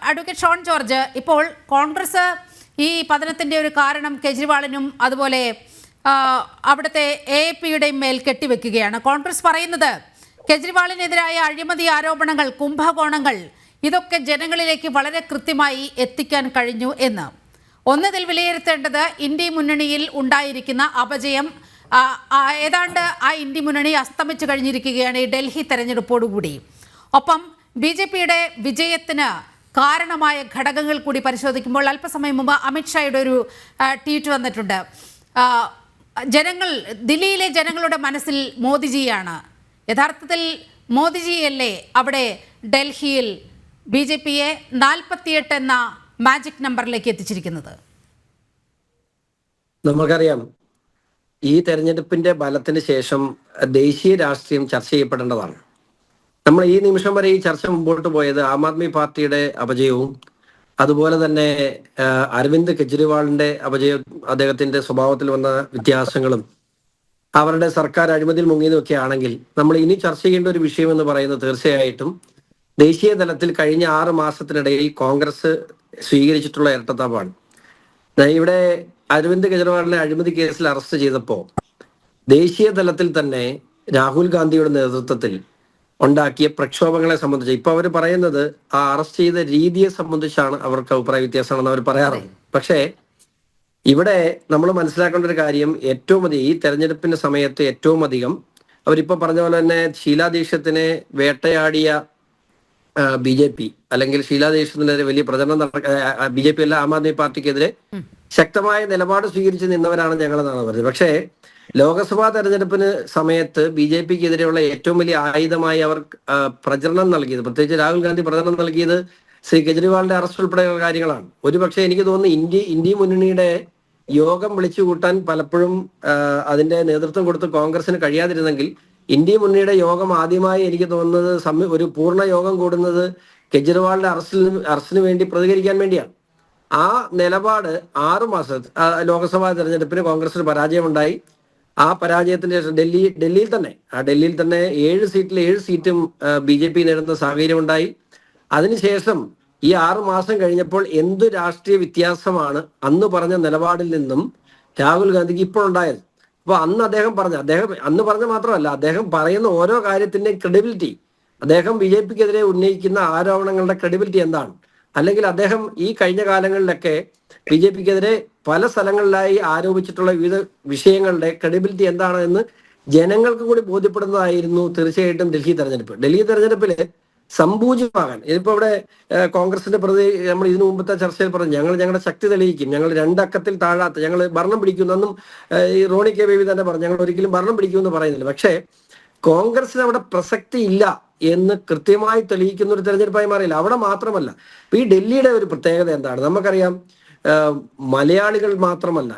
Advocate Shone George, ഇപ്പോൾ കോൺഗ്രസ് ഈ പതനത്തിൻ്റെ ഒരു കാരണം കെജ്രിവാളിനും അതുപോലെ അവിടുത്തെ AAPയുടെയും മേൽ കെട്ടിവെക്കുകയാണ്. കോൺഗ്രസ് പറയുന്നത് കെജ്രിവാളിനെതിരായ അഴിമതി ആരോപണങ്ങൾ, കുംഭകോണങ്ങൾ ഇതൊക്കെ ജനങ്ങളിലേക്ക് വളരെ കൃത്യമായി എത്തിക്കാൻ കഴിഞ്ഞു എന്ന്. ഒന്നതിൽ വിലയിരുത്തേണ്ടത് ഇന്ത്യ മുന്നണിയിൽ ഉണ്ടായിരിക്കുന്ന അപജയം. ഏതാണ്ട് ആ ഇന്ത്യ മുന്നണി അസ്തമിച്ചു കഴിഞ്ഞിരിക്കുകയാണ് ഈ ഡൽഹി തെരഞ്ഞെടുപ്പോടുകൂടി. ഒപ്പം BJPയുടെ വിജയത്തിന് കാരണമായ ഘടകങ്ങൾ കൂടി പരിശോധിക്കുമ്പോൾ അല്പസമയം മുമ്പ് അമിത്ഷായുടെ ഒരു ട്വീറ്റ് വന്നിട്ടുണ്ട്. ദില്ലിയിലെ ജനങ്ങളുടെ മനസ്സിൽ മോദിജിയാണ്. യഥാർത്ഥത്തിൽ മോദിജിയല്ലേ അവിടെ ഡൽഹിയിൽ BJPയെ 48 എന്ന മാജിക് നമ്പറിലേക്ക് എത്തിച്ചിരിക്കുന്നത്? നമുക്കറിയാം, ഈ തെരഞ്ഞെടുപ്പിന്റെ ഫലത്തിന് ശേഷം ദേശീയ രാഷ്ട്രീയം ചർച്ച ചെയ്യപ്പെടേണ്ടതാണ്. നമ്മൾ ഈ നിമിഷം വരെ ഈ ചർച്ച മുമ്പോട്ട് പോയത് ആം ആദ്മി പാർട്ടിയുടെ അപജയവും അതുപോലെ തന്നെ അരവിന്ദ് കെജ്രിവാളിന്റെ അപജയവും അദ്ദേഹത്തിന്റെ സ്വഭാവത്തിൽ വന്ന വ്യത്യാസങ്ങളും അവരുടെ സർക്കാർ അഴിമതിയിൽ മുങ്ങിയതൊക്കെ ആണെങ്കിൽ, നമ്മൾ ഇനി ചർച്ച ചെയ്യേണ്ട ഒരു വിഷയം എന്ന് പറയുന്നത് തീർച്ചയായിട്ടും ദേശീയ തലത്തിൽ കഴിഞ്ഞ 6 മാസത്തിനിടയിൽ കോൺഗ്രസ് സ്വീകരിച്ചിട്ടുള്ള ഇരട്ടത്താപ്പാണ്. ഇവിടെ അരവിന്ദ് കെജ്രിവാളിനെ അഴിമതി കേസിൽ അറസ്റ്റ് ചെയ്തപ്പോൾ ദേശീയ തലത്തിൽ തന്നെ രാഹുൽ ഗാന്ധിയുടെ നേതൃത്വത്തിൽ ഉണ്ടാക്കിയ പ്രക്ഷോഭങ്ങളെ സംബന്ധിച്ച് ഇപ്പൊ അവർ പറയുന്നത് ആ അറസ്റ്റ് ചെയ്ത രീതിയെ സംബന്ധിച്ചാണ് അവർക്ക് അഭിപ്രായ വ്യത്യാസമാണെന്ന് അവർ പറയാറുണ്ട്. പക്ഷേ ഇവിടെ നമ്മൾ മനസ്സിലാക്കേണ്ട ഒരു കാര്യം, ഏറ്റവും അധികം ഈ തെരഞ്ഞെടുപ്പിന്റെ സമയത്ത് ഏറ്റവും അധികം അവരിപ്പോ പറഞ്ഞ പോലെ തന്നെ ഷീലാ ദീക്ഷിത്തിനെ വേട്ടയാടിയ BJP അല്ലെങ്കിൽ ഷീലാ ദീക്ഷിത്തിനെതിരെ വലിയ പ്രചരണം BJP അല്ല, ആം ആദ്മി പാർട്ടിക്കെതിരെ ശക്തമായ നിലപാട് സ്വീകരിച്ച് നിന്നവരാണ് ഞങ്ങളെന്നാണ് പറഞ്ഞത്. പക്ഷേ ലോക്സഭാ തെരഞ്ഞെടുപ്പിന് സമയത്ത് BJPക്കെതിരെയുള്ള ഏറ്റവും വലിയ ആയുധമായി അവർ പ്രചരണം നൽകിയത്, പ്രത്യേകിച്ച് രാഹുൽ ഗാന്ധി പ്രചരണം നൽകിയത് ശ്രീ കെജ്രിവാളിന്റെ അറസ്റ്റ് ഉൾപ്പെടെയുള്ള കാര്യങ്ങളാണ്. ഒരുപക്ഷെ എനിക്ക് തോന്നുന്നു ഇന്ത്യ മുന്നണിയുടെ യോഗം വിളിച്ചു കൂട്ടാൻ പലപ്പോഴും അതിന്റെ നേതൃത്വം കൊടുത്ത് കോൺഗ്രസിന് കഴിയാതിരുന്നെങ്കിൽ ഇന്ത്യ മുന്നണിയുടെ യോഗം ആദ്യമായി എനിക്ക് തോന്നുന്നത് ഒരു പൂർണ്ണ യോഗം കൂടുന്നത് കെജ്രിവാളിന്റെ അറസ്റ്റിന് വേണ്ടി പ്രതികരിക്കാൻ വേണ്ടിയാണ്. ആ നിലപാട് 6 മാസം ലോക്സഭാ തെരഞ്ഞെടുപ്പിന് കോൺഗ്രസിന് പരാജയമുണ്ടായി. ആ പരാജയത്തിന് ശേഷം ഡൽഹിയിൽ തന്നെ 7 സീറ്റിൽ 7 സീറ്റും BJP നേടുന്ന സാഹചര്യം ഉണ്ടായി. അതിനുശേഷം ഈ 6 മാസം കഴിഞ്ഞപ്പോൾ എന്ത് രാഷ്ട്രീയ വ്യത്യാസമാണ് അന്ന് പറഞ്ഞ നിലപാടിൽ നിന്നും രാഹുൽ ഗാന്ധിക്ക് ഇപ്പോഴുണ്ടായത്? അപ്പൊ അദ്ദേഹം പറഞ്ഞ മാത്രമല്ല, അദ്ദേഹം പറയുന്ന ഓരോ കാര്യത്തിന്റെയും ക്രെഡിബിലിറ്റി, അദ്ദേഹം BJPക്കെതിരെ ഉന്നയിക്കുന്ന ആരോപണങ്ങളുടെ ക്രെഡിബിലിറ്റി എന്താണ്, അല്ലെങ്കിൽ അദ്ദേഹം ഈ കഴിഞ്ഞ കാലങ്ങളിലൊക്കെ BJPക്കെതിരെ പല സ്ഥലങ്ങളിലായി ആരോപിച്ചിട്ടുള്ള വിവിധ വിഷയങ്ങളുടെ ക്രെഡിബിലിറ്റി എന്താണ് എന്ന് ജനങ്ങൾക്ക് കൂടി ബോധ്യപ്പെടുന്നതായിരുന്നു തീർച്ചയായിട്ടും ഡൽഹി തെരഞ്ഞെടുപ്പില് സംപൂജ്യമാകാൻ. ഇതിപ്പോ ഇവിടെ കോൺഗ്രസിന്റെ പ്രതി നമ്മൾ ഇതിനു മുമ്പത്തെ ചർച്ചയിൽ പറഞ്ഞു, ഞങ്ങളുടെ ശക്തി തെളിയിക്കും, ഞങ്ങൾ 2 അക്കത്തിൽ താഴാത്ത, ഞങ്ങൾ ഭരണം പിടിക്കുന്നെന്നും ഈ റോണി കെ ബേബി തന്നെ പറഞ്ഞു, ഞങ്ങൾ ഒരിക്കലും ഭരണം പിടിക്കുമെന്ന് പറയുന്നില്ല. പക്ഷേ കോൺഗ്രസിന് അവിടെ പ്രസക്തി ഇല്ല എന്ന് കൃത്യമായി തെളിയിക്കുന്ന ഒരു തെരഞ്ഞെടുപ്പായി മാറിയില്ല. അവിടെ മാത്രമല്ല, ഈ ഡൽഹിയുടെ ഒരു പ്രത്യേകത എന്താണ് നമുക്കറിയാം. മലയാളികൾ മാത്രമല്ല,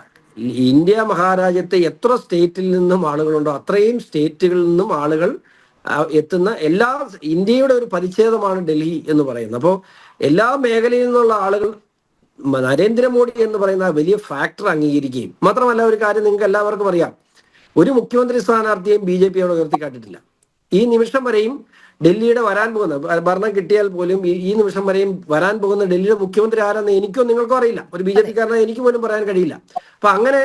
ഇന്ത്യ മഹാരാജ്യത്തെ എത്ര സ്റ്റേറ്റിൽ നിന്നും ആളുകളുണ്ടോ അത്രയും സ്റ്റേറ്റുകളിൽ നിന്നും ആളുകൾ എത്തുന്ന ഇന്ത്യയുടെ ഒരു പരിച്ഛേദമാണ് ഡൽഹി എന്ന് പറയുന്നത്. അപ്പോൾ എല്ലാ മേഖലയിൽ നിന്നുള്ള ആളുകൾ നരേന്ദ്രമോദി എന്ന് പറയുന്ന വലിയ ഫാക്ടർ അംഗീകരിക്കുകയും മാത്രമല്ല, ഒരു കാര്യം നിങ്ങൾക്ക് എല്ലാവർക്കും അറിയാം, ഒരു മുഖ്യമന്ത്രി സ്ഥാനാർത്ഥിയെയും BJP അവിടെ ഉയർത്തിക്കാട്ടിട്ടില്ല. ഈ നിമിഷം വരെയും ഡൽഹിയുടെ വരാൻ പോകുന്ന ഭരണം കിട്ടിയാൽ പോലും ഈ നിമിഷം വരെയും വരാൻ പോകുന്ന ഡൽഹിയുടെ മുഖ്യമന്ത്രി ആരാന്ന് എനിക്കോ നിങ്ങൾക്കോ അറിയില്ല. ഒരു BJPക്കാരനെ എനിക്ക് പോലും പറയാൻ കഴിയില്ല. അപ്പൊ അങ്ങനെ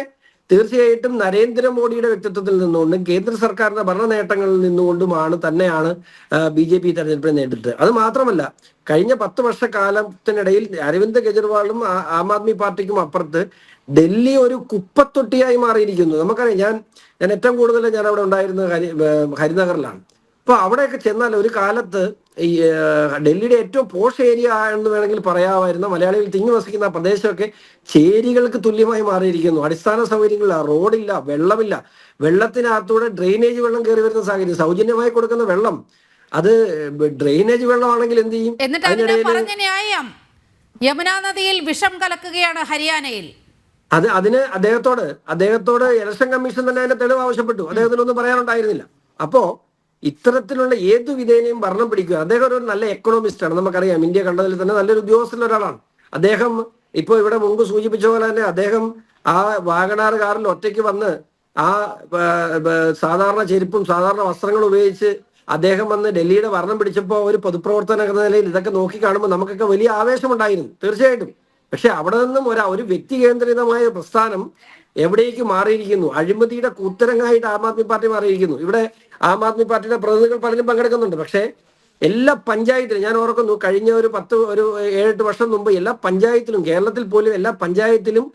തീർച്ചയായിട്ടും നരേന്ദ്രമോദിയുടെ വ്യക്തിത്വത്തിൽ നിന്നുകൊണ്ടും കേന്ദ്ര സർക്കാരിന്റെ ഭരണ നേട്ടങ്ങളിൽ നിന്നുകൊണ്ടുമാണ് തന്നെയാണ് BJP തെരഞ്ഞെടുപ്പിനെ നേരിട്ടത്. അത് മാത്രമല്ല, കഴിഞ്ഞ 10 വർഷക്കാലത്തിനിടയിൽ അരവിന്ദ് കെജ്രിവാളും ആം ആദ്മി പാർട്ടിക്കും അപ്പുറത്ത് ഡൽഹി ഒരു കുപ്പത്തൊട്ടിയായി മാറിയിരിക്കുന്നു. നമുക്കറിയാം, ഞാൻ ഏറ്റവും കൂടുതൽ ഞാൻ അവിടെ ഉണ്ടായിരുന്നത് ഹരിനഗറിലാണ്. അപ്പൊ അവിടെയൊക്കെ ചെന്നാൽ ഒരു കാലത്ത് ഈ ഡൽഹിയുടെ ഏറ്റവും പോഷ് ഏരിയ എന്ന് വേണമെങ്കിൽ പറയാമായിരുന്ന മലയാളികൾ തിങ്ങി വസിക്കുന്ന പ്രദേശമൊക്കെ ചേരികൾക്ക് തുല്യമായി മാറിയിരിക്കുന്നു. അടിസ്ഥാന സൗകര്യങ്ങളില്ല, റോഡില്ല, വെള്ളമില്ല, വെള്ളത്തിനകത്തൂടെ ഡ്രെയിനേജ് വെള്ളം കയറി വരുന്ന സാഹചര്യം, സൗജന്യമായി കൊടുക്കുന്ന വെള്ളം അത് ഡ്രെയിനേജ് വെള്ളമാണെങ്കിൽ എന്ത് ചെയ്യും? യമുനാ നദിയിൽ വിഷം കലക്കുകയാണ് ഹരിയാനയിൽ. അതിന് അദ്ദേഹത്തോട് ഇലക്ഷൻ കമ്മീഷൻ തന്നെ അതിന്റെ തെളിവ് ആവശ്യപ്പെട്ടു. അദ്ദേഹത്തിനൊന്നും പറയാനുണ്ടായിരുന്നില്ല. അപ്പോ ഇത്തരത്തിലുള്ള ഏതു വിധേനയും ഭരണം പിടിക്കുക. അദ്ദേഹം ഒരു നല്ല എക്കണോമിസ്റ്റ് ആണ്, നമുക്കറിയാം. ഇന്ത്യ കണ്ടതിൽ തന്നെ നല്ലൊരു ഉദ്യോഗസ്ഥനുള്ള ഒരാളാണ് അദ്ദേഹം. ഇപ്പോൾ ഇവിടെ മുമ്പ് സൂചിപ്പിച്ച പോലെ തന്നെ അദ്ദേഹം ആ വാഗണാർ കാറിൽ ഒറ്റയ്ക്ക് വന്ന് ആ സാധാരണ ചെരുപ്പും സാധാരണ വസ്ത്രങ്ങളും ഉപയോഗിച്ച് അദ്ദേഹം വന്ന് ഡൽഹിയുടെ ഭരണം പിടിച്ചപ്പോൾ ഒരു പൊതുപ്രവർത്തന എന്ന നിലയിൽ ഇതൊക്കെ നോക്കി കാണുമ്പോൾ നമുക്കൊക്കെ വലിയ ആവേശമുണ്ടായിരുന്നു തീർച്ചയായിട്ടും. പക്ഷെ അവിടെ നിന്നും ഒരു വ്യക്തി കേന്ദ്രിതമായ പ്രസ്ഥാനം എവിടേക്ക് മാറിയിരിക്കുന്നു? അഴിമതിയുടെ കൂത്തരങ്ങായിട്ട് ആം ആദ്മി പാർട്ടി മാറിയിരിക്കുന്നു. ഇവിടെ ആം ആദ്മി പാർട്ടിയുടെ പ്രതിനിധികൾ പലരും പങ്കെടുക്കുന്നുണ്ട്. പക്ഷേ എല്ലാ പഞ്ചായത്തിലും ഞാൻ ഓർക്കുന്നു, കഴിഞ്ഞ ഒരു 7-8 വർഷം മുമ്പ് എല്ലാ പഞ്ചായത്തിലും, കേരളത്തിൽ പോലും എല്ലാ പഞ്ചായത്തിലും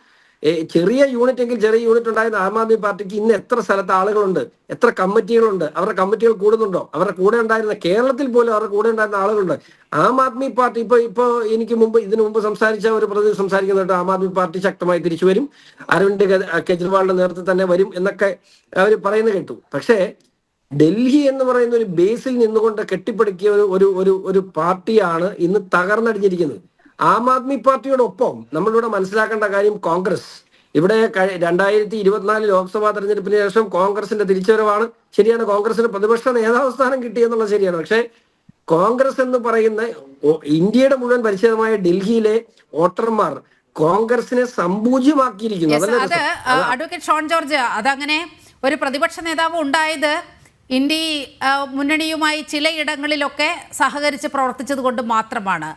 ചെറിയ യൂണിറ്റ് എങ്കിൽ ചെറിയ യൂണിറ്റ് ഉണ്ടായിരുന്ന ആം ആദ്മി പാർട്ടിക്ക് ഇന്ന് എത്ര സ്ഥലത്ത് ആളുകളുണ്ട്, എത്ര കമ്മിറ്റികളുണ്ട്, അവരുടെ കമ്മിറ്റികൾ കൂടുന്നുണ്ടോ? അവരുടെ കൂടെ ഉണ്ടായിരുന്ന, കേരളത്തിൽ പോലും അവരുടെ കൂടെ ഉണ്ടായിരുന്ന ആളുകളുണ്ട്. ആം ആദ്മി പാർട്ടി ഇപ്പൊ ഇതിനു മുമ്പ് സംസാരിച്ച ഒരു പ്രതിനിധി സംസാരിക്കുന്നുണ്ട്, ആം ആദ്മി പാർട്ടി ശക്തമായി തിരിച്ചു വരും, അരവിന്ദ് കെജ്രിവാളിന്റെ നേതൃത്വത്തിൽ തന്നെ വരും എന്നൊക്കെ അവർ പറയുന്നത് കേട്ടു. പക്ഷേ ഡൽഹി എന്ന് പറയുന്ന ഒരു ബേസിൽ നിന്നുകൊണ്ട് കെട്ടിപ്പടുക്കിയ ഒരു പാർട്ടിയാണ് ഇന്ന് തകർന്നടിഞ്ഞിരിക്കുന്നത്. ആം ആദ്മി പാർട്ടിയോടൊപ്പം നമ്മളിവിടെ മനസ്സിലാക്കേണ്ട കാര്യം, കോൺഗ്രസ് ഇവിടെ 2024 ലോക്സഭാ തെരഞ്ഞെടുപ്പിന് ശേഷം കോൺഗ്രസിന്റെ തിരിച്ചുവരവാണ്. ശരിയാണ്, കോൺഗ്രസിന് പ്രതിപക്ഷ നേതാവ് സ്ഥാനം കിട്ടിയെന്നുള്ളത് ശരിയാണ്. പക്ഷേ കോൺഗ്രസ് എന്ന് പറയുന്ന ഇന്ത്യയുടെ മുഴുവൻ പരിചിതമായ ഡൽഹിയിലെ വോട്ടർമാർ കോൺഗ്രസിനെ സമ്പൂജ്യമാക്കിയിരിക്കുന്നു. അത് അഡ്വക്കേറ്റ് ഷോൺ ജോർജ്, അതങ്ങനെ ഒരു പ്രതിപക്ഷ നേതാവ് ഉണ്ടായത് ഇന്ത്യ മുന്നണിയുമായി ചിലയിടങ്ങളിലൊക്കെ സഹകരിച്ച് പ്രവർത്തിച്ചത് കൊണ്ട് മാത്രമാണ്.